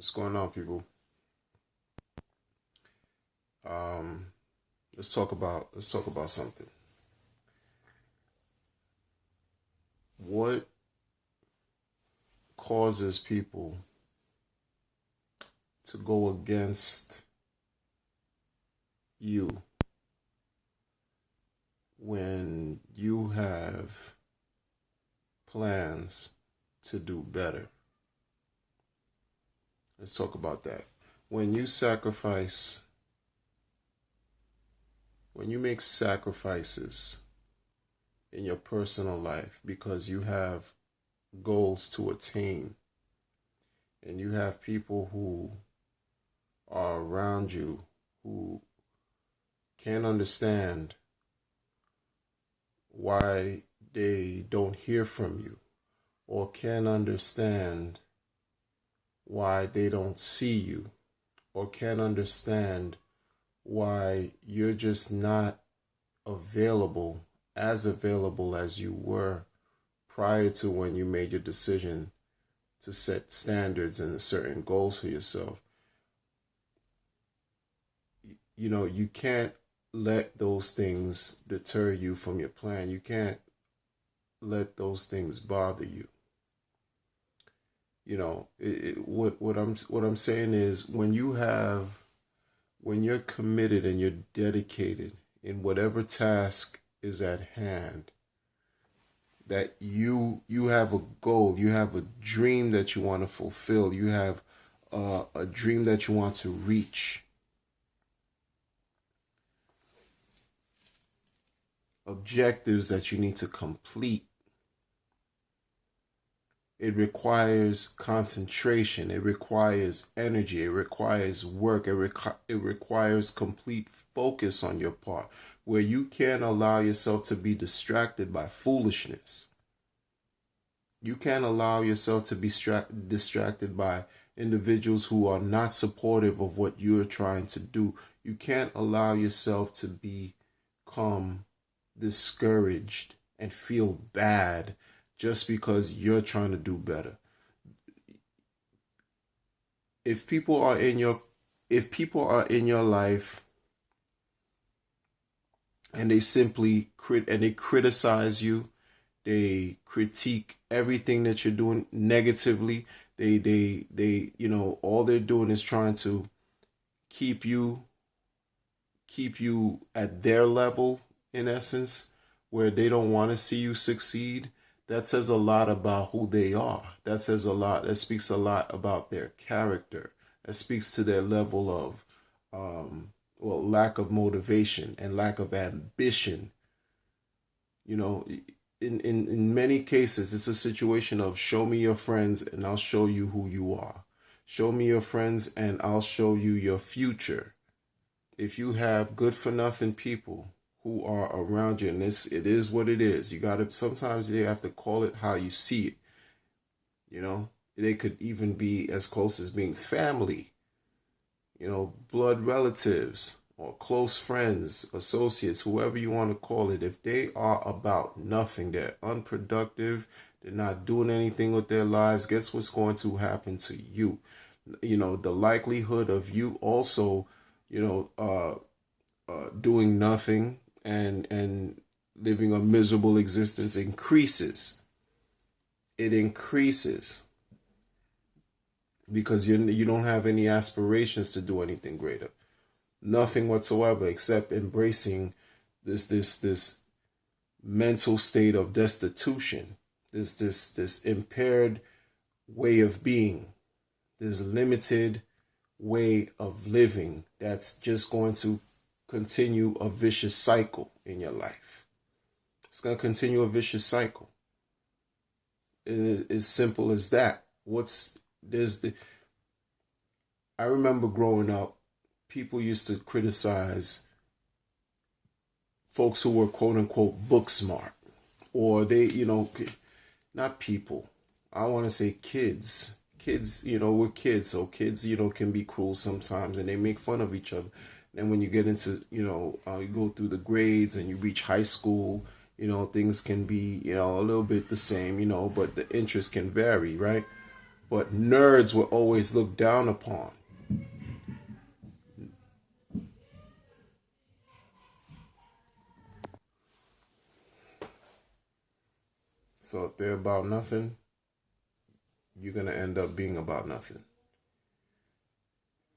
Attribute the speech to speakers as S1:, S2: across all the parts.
S1: What's going on, people? Um, let's talk about something. What causes people to go against you when you have plans to do better? Let's talk about that. When you sacrifice, when you make sacrifices in your personal life because you have goals to attain and you have people who are around you who can't understand why they don't hear from you or can't understand why they don't see you or can't understand why you're just not available as you were prior to when you made your decision to set standards and certain goals for yourself. You can't let those things deter you from your plan. You can't let those things bother you. What I'm saying is when you're committed and you're dedicated in whatever task is at hand, that you have a goal, you have a dream that you want to fulfill, you have a dream that you want to reach, objectives that you need to complete. It requires concentration. It requires energy. It requires work. It requires complete focus on your part, where you can't allow yourself to be distracted by foolishness. You can't allow yourself to be distracted by individuals who are not supportive of what you're trying to do. You can't allow yourself to become discouraged and feel bad just because you're trying to do better. If people are in your life and they criticize you, they critique everything that you're doing negatively, they all they're doing is trying to keep you at their level, in essence, where they don't want to see you succeed. That says a lot about who they are. That says a lot. That speaks a lot about their character. That speaks to their level of, lack of motivation and lack of ambition. You know, in many cases, it's a situation of show me your friends and I'll show you who you are. Show me your friends and I'll show you your future. If you have good for nothing people who are around you, and it is what it is. Sometimes you have to call it how you see it. They could even be as close as being family, blood relatives or close friends, associates, whoever you want to call it. If they are about nothing, they're unproductive, they're not doing anything with their lives, guess what's going to happen to you? The likelihood of you also, doing nothing and living a miserable existence increases. It increases because you don't have any aspirations to do anything greater. Nothing whatsoever except embracing this mental state of destitution, this impaired way of being, this limited way of living that's just going to continue a vicious cycle in your life. It's going to continue a vicious cycle. It is as simple as that. I remember growing up, people used to criticize folks who were quote unquote book smart, or not people. I want to say kids. Kids, we're kids, so kids, can be cruel sometimes and they make fun of each other. And when you get into, you go through the grades and you reach high school, things can be, a little bit the same, but the interest can vary, right? but nerds were always looked down upon. So if they're about nothing, you're going to end up being about nothing.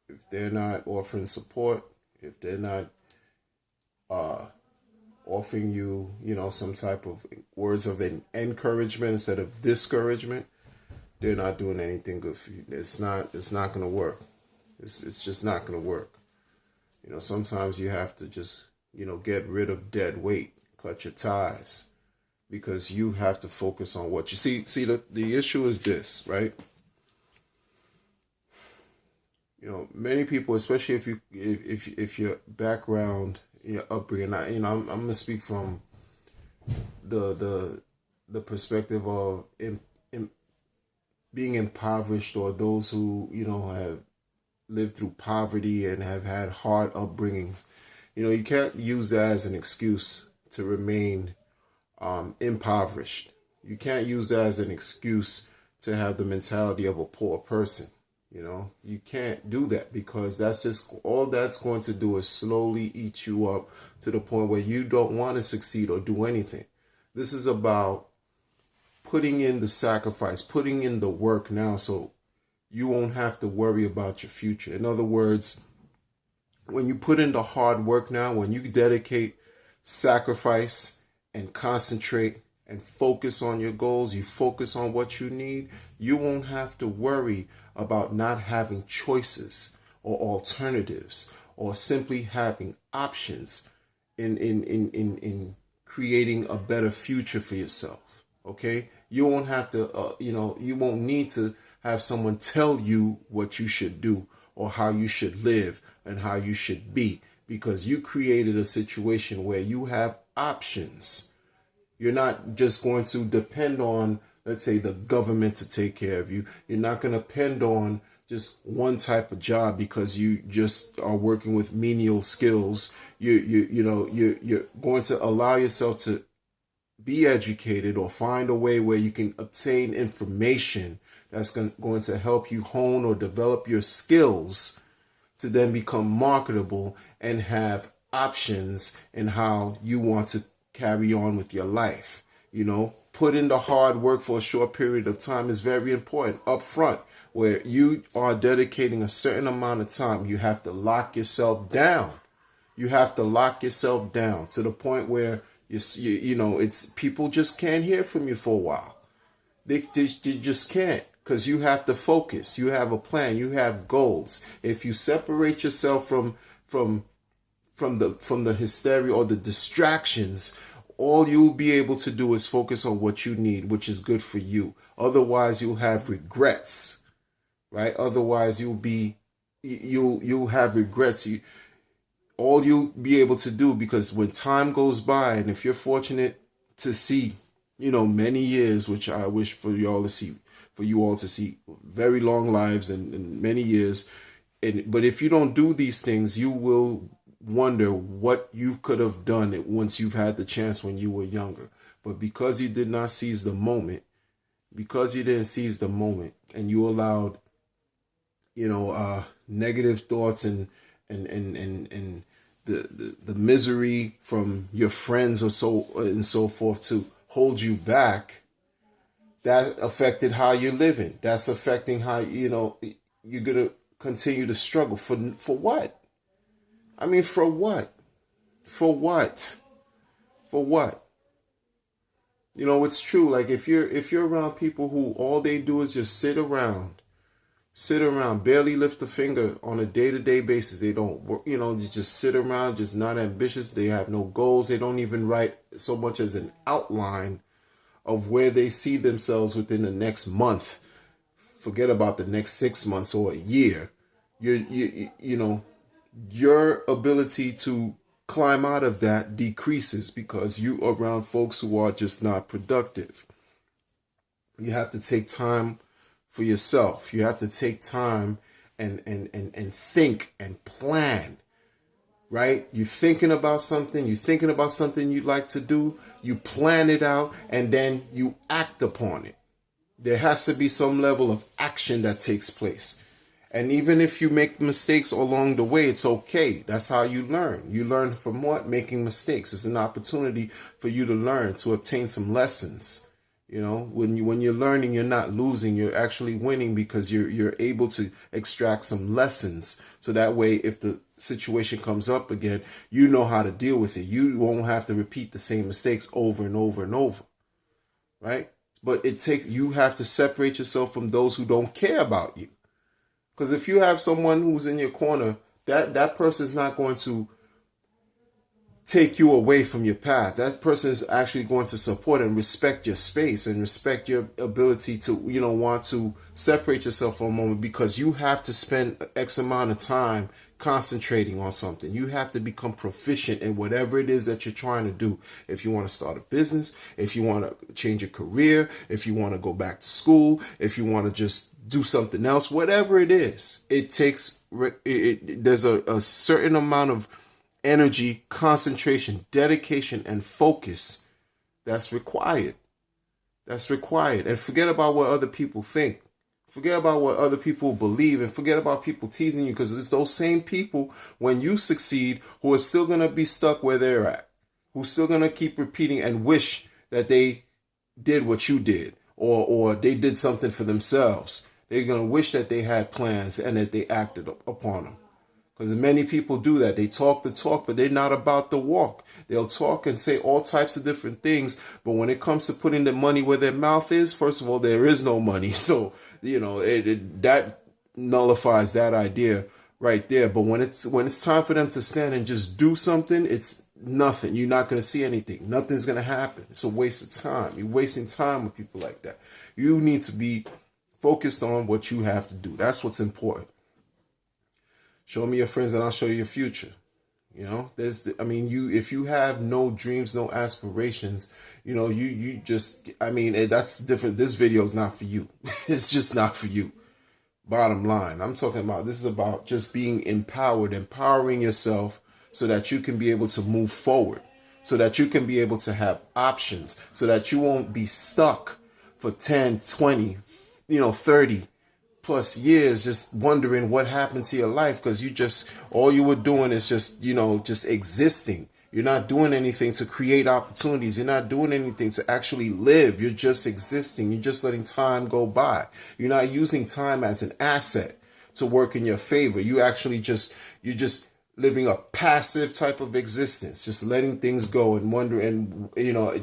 S1: If they're not offering support, if they're not offering you, some type of words of encouragement instead of discouragement, they're not doing anything good for you. It's not going to work. It's just not going to work. Sometimes you have to just, get rid of dead weight, cut your ties, because you have to focus on what you see. The issue is this, right? Many people, especially if your background, your upbringing, I'm gonna speak from the perspective of being impoverished, or those who have lived through poverty and have had hard upbringings. You can't use that as an excuse to remain impoverished. You can't use that as an excuse to have the mentality of a poor person. You can't do that, because that's just all that's going to do is slowly eat you up to the point where you don't want to succeed or do anything. This is about putting in the sacrifice, putting in the work now, so you won't have to worry about your future. In other words, when you put in the hard work now, when you dedicate, sacrifice, and concentrate and focus on your goals, you focus on what you need, you won't have to worry about not having choices or alternatives, or simply having options in creating a better future for yourself. Okay? You won't have to, you won't need to have someone tell you what you should do or how you should live and how you should be, because you created a situation where you have options. You're not just going to depend on, let's say, the government to take care of you. You're not going to depend on just one type of job because you just are working with menial skills. You're going to allow yourself to be educated, or find a way where you can obtain information that's going to help you hone or develop your skills to then become marketable and have options in how you want to carry on with your life. Put in the hard work for a short period of time is very important up front, where you are dedicating a certain amount of time. You have to lock yourself down. You have to lock yourself down to the point where it's people just can't hear from you for a while. They just can't, because you have to focus. You have a plan. You have goals. If you separate yourself from the hysteria or the distractions, all you'll be able to do is focus on what you need, which is good for you. Otherwise, you'll have regrets, right? Otherwise, you'll have regrets. All you'll be able to do, because when time goes by, and if you're fortunate to see, many years, which I wish for you all to see very long lives and many years. But if you don't do these things, you will wonder what you could have done once you've had the chance when you were younger. But because you did not seize the moment, and you allowed, negative thoughts and the misery from your friends or so forth to hold you back, that affected how you're living. That's affecting how, you're going to continue to struggle for what? I mean, for what? For what? For what? It's true. Like if you're around people who all they do is just sit around, barely lift a finger on a day-to-day basis. They don't work, they just sit around, just not ambitious. They have no goals. They don't even write so much as an outline of where they see themselves within the next month. Forget about the next 6 months or a year. Your ability to climb out of that decreases because you are around folks who are just not productive. You have to take time for yourself. You have to take time and think and plan, right? You're thinking about something you'd like to do, you plan it out, and then you act upon it. There has to be some level of action that takes place. And even if you make mistakes along the way, it's okay. That's how you learn. You learn from what? Making mistakes. It's an opportunity for you to learn, to obtain some lessons. You know, when you're learning, you're not losing. You're actually winning because you're able to extract some lessons. So that way, if the situation comes up again, you know how to deal with it. You won't have to repeat the same mistakes over and over and over. Right? But you have to separate yourself from those who don't care about you. Because if you have someone who's in your corner, that person is not going to take you away from your path. That person is actually going to support and respect your space and respect your ability to, want to separate yourself for a moment, because you have to spend X amount of time concentrating on something. You have to become proficient in whatever it is that you're trying to do. If you want to start a business, if you want to change your career, if you want to go back to school, if you want to just do something else, whatever it is, it takes, there's a certain amount of energy, concentration, dedication, and focus that's required. That's required. And forget about what other people think. Forget about what other people believe, and forget about people teasing you, because it's those same people, when you succeed, who are still going to be stuck where they're at, who's still going to keep repeating and wish that they did what you did, or they did something for themselves. They're going to wish that they had plans and that they acted upon them. Because many people do that. They talk the talk, but they're not about the walk. They'll talk and say all types of different things, but when it comes to putting the money where their mouth is, first of all, there is no money. So, that nullifies that idea right there. But when it's time for them to stand and just do something, it's nothing. You're not going to see anything. Nothing's going to happen. It's a waste of time. You're wasting time with people like that. You need to be focused on what you have to do. That's what's important. Show me your friends and I'll show you your future. If you have no dreams, no aspirations, that's different. This video is not for you. It's just not for you. Bottom line, I'm talking about, this is about just being empowered, empowering yourself so that you can be able to move forward, so that you can be able to have options, so that you won't be stuck for 10, 20, 30 plus years just wondering what happened to your life, because all you were doing is just existing. You're not doing anything to create opportunities. You're not doing anything to actually live. You're just existing. You're just letting time go by. You're not using time as an asset to work in your favor. You're just living a passive type of existence, just letting things go and wondering,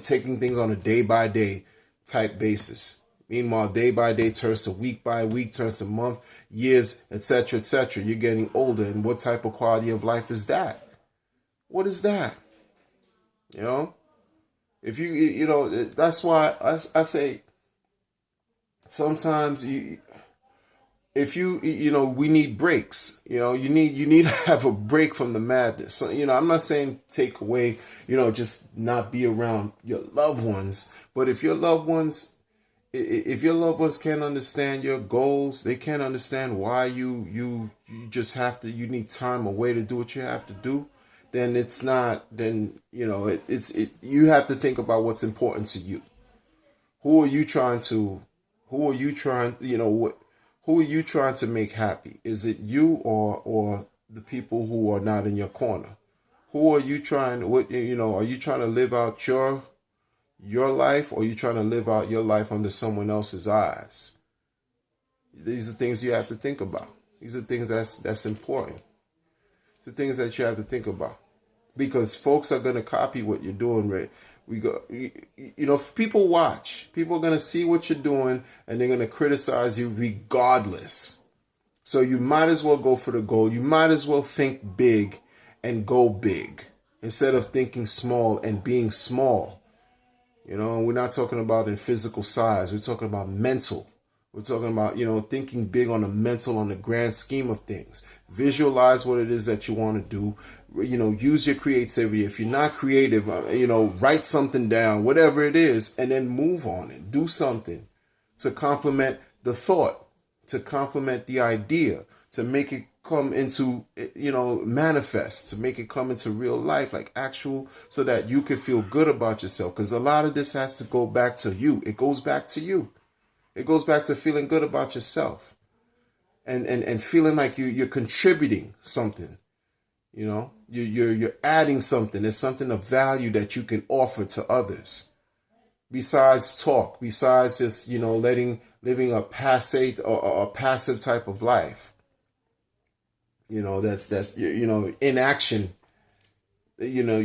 S1: taking things on a day by day type basis. Meanwhile, day by day turns to week by week, turns to month, years, etc., etc. You're getting older, and what type of quality of life is that? What is that? If that's why I say sometimes we need breaks. You need to have a break from the madness. So, I'm not saying take away, just not be around your loved ones, but if your loved ones can't understand your goals, they can't understand why you need time away to do what you have to do, then you have to think about what's important to you. Who are you trying to make happy? Is it you or the people who are not in your corner? Who are you trying, are you trying to live out your life, or are you trying to live out your life under someone else's eyes? These are things you have to think about. These are things that's important. The things that you have to think about, because folks are going to copy what you're doing, right? People watch. People are going to see what you're doing, and they're going to criticize you regardless. So you might as well go for the goal. You might as well think big and go big instead of thinking small and being small. We're not talking about in physical size. We're talking about mental. We're talking about, thinking big on the grand scheme of things. Visualize what it is that you want to do. Use your creativity. If you're not creative, write something down, whatever it is, and then move on it. Do something to complement the thought, to complement the idea, to make it come into, manifest, to make it come into real life, like actual, so that you can feel good about yourself. Because a lot of this has to go back to you. It goes back to you. It goes back to feeling good about yourself and feeling like you're contributing something. You know, you're adding something. There's something of value that you can offer to others. Besides talk, besides just, you know, living a passive or a passive type of life. You know, that's you know, inaction. You know,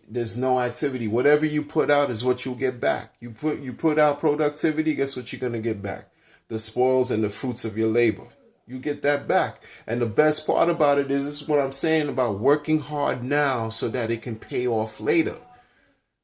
S1: there's no activity. Whatever you put out is what you'll get back. You put out productivity, guess what you're gonna get back? The spoils and the fruits of your labor. You get that back. And the best part about it is, this is what I'm saying about working hard now so that it can pay off later.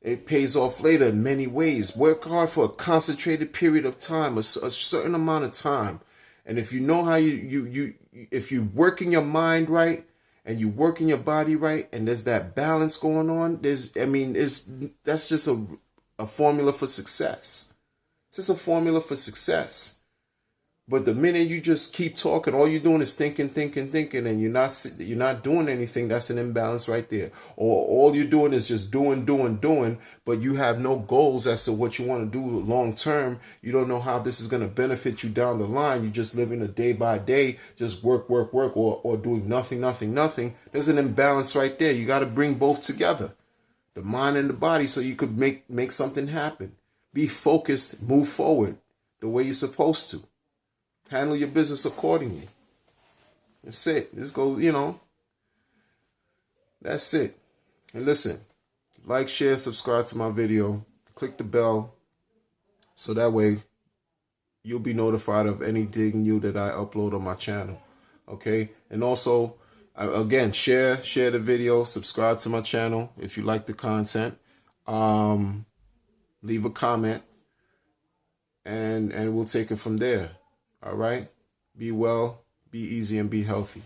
S1: It pays off later in many ways. Work hard for a concentrated period of time, a certain amount of time. And if you know how if you work in your mind right and you work in your body right, and there's that balance going on, that's just a formula for success. It's just a formula for success. But the minute you just keep talking, all you're doing is thinking, and you're not doing anything, that's an imbalance right there. Or all you're doing is just doing, but you have no goals as to what you want to do long term. You don't know how this is going to benefit you down the line. You're just living a day by day, just work, or doing nothing. There's an imbalance right there. You got to bring both together, the mind and the body, so you could make something happen. Be focused, move forward the way you're supposed to. Handle your business accordingly. That's it. This goes, you know. That's it. And listen, like, share, subscribe to my video. Click the bell so that way you'll be notified of anything new that I upload on my channel. Okay? And also, again, share the video. Subscribe to my channel if you like the content. Leave a comment. And we'll take it from there. All right? Be well, be easy, and be healthy.